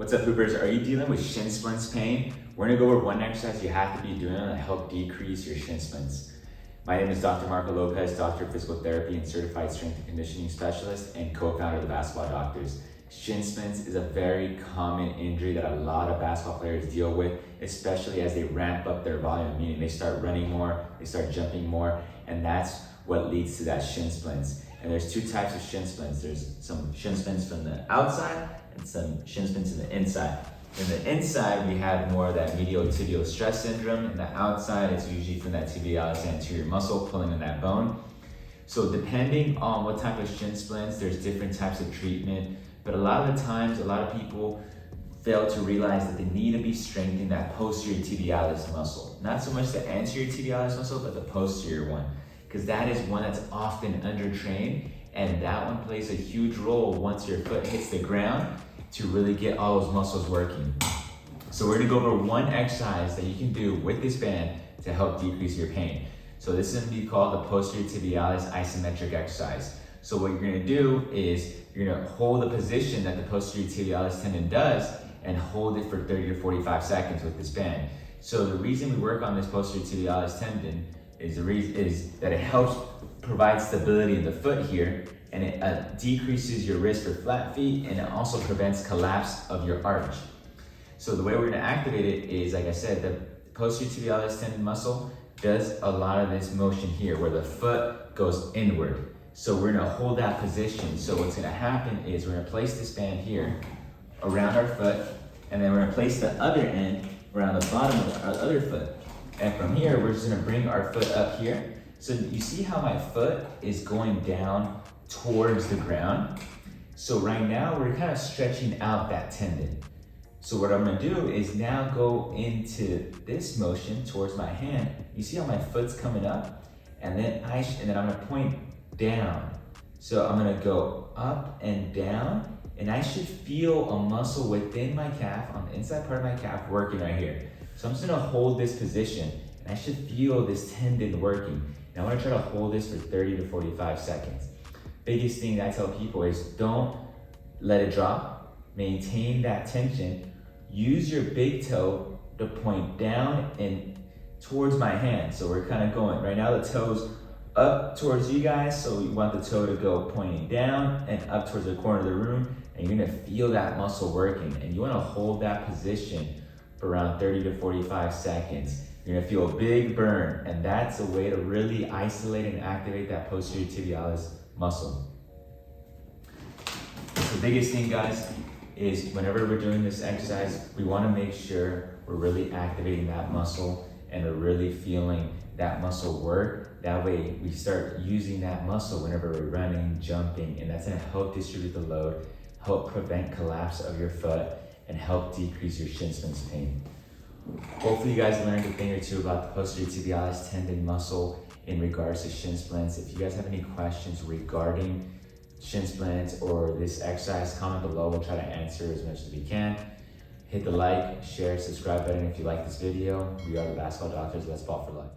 What's up, hoopers? Are you dealing with shin splints pain? We're gonna go over one exercise you have to be doing to help decrease your shin splints. My name is Dr. Marco Lopez, Doctor of Physical Therapy and Certified Strength and Conditioning Specialist and co-founder of the Basketball Doctors. Shin splints is a very common injury that a lot of basketball players deal with, especially as they ramp up their volume, meaning they start running more, they start jumping more, and that's what leads to that shin splints. And there's two types of shin splints. There's some shin splints from the outside and some shin splints in the inside. In the inside, we have more of that medial tibial stress syndrome. In the outside, it's usually from that tibialis anterior muscle pulling in that bone. So depending on what type of shin splints, there's different types of treatment. But a lot of the times, a lot of people fail to realize that they need to be strengthening that posterior tibialis muscle. Not so much the anterior tibialis muscle, but the posterior one. Because that is one that's often undertrained, and that one plays a huge role once your foot hits the ground to really get all those muscles working. So we're gonna go over one exercise that you can do with this band to help decrease your pain. So this is gonna be called the posterior tibialis isometric exercise. So what you're gonna do is you're gonna hold the position that the posterior tibialis tendon does and hold it for 30 to 45 seconds with this band. So the reason we work on this posterior tibialis tendon is that it helps provide stability in the foot here, and it decreases your risk for flat feet, and it also prevents collapse of your arch. So the way we're gonna activate it is, like I said, the posterior tibialis tendon muscle does a lot of this motion here where the foot goes inward. So we're gonna hold that position. So what's gonna happen is we're gonna place this band here around our foot, and then we're gonna place the other end around the bottom of our other foot. And from here, we're just gonna bring our foot up here. So you see how my foot is going down towards the ground? So right now, we're kind of stretching out that tendon. So what I'm gonna do is now go into this motion towards my hand. You see how my foot's coming up? And then I'm gonna point down. So I'm gonna go up and down, and I should feel a muscle within my calf, on the inside part of my calf, working right here. So I'm just gonna hold this position, and I should feel this tendon working. And I wanna try to hold this for 30 to 45 seconds. Biggest thing that I tell people is don't let it drop, maintain that tension, use your big toe to point down and towards my hand. So we're kind of going, right now the toe's up towards you guys, so we want the toe to go pointing down and up towards the corner of the room, and you're gonna feel that muscle working, and you wanna hold that position for around 30 to 45 seconds. You're gonna feel a big burn, and that's a way to really isolate and activate that posterior tibialis muscle. The biggest thing, guys, is whenever we're doing this exercise, we wanna make sure we're really activating that muscle and we're really feeling that muscle work. That way we start using that muscle whenever we're running, jumping, and that's gonna help distribute the load, help prevent collapse of your foot, and help decrease your shin splints pain. Hopefully you guys learned a thing or two about the posterior tibialis tendon muscle in regards to shin splints. If you guys have any questions regarding shin splints or this exercise, comment below. We'll try to answer as much as we can. Hit the like, share, subscribe button if you like this video. We are the Basketball Doctors. Let's ball for life.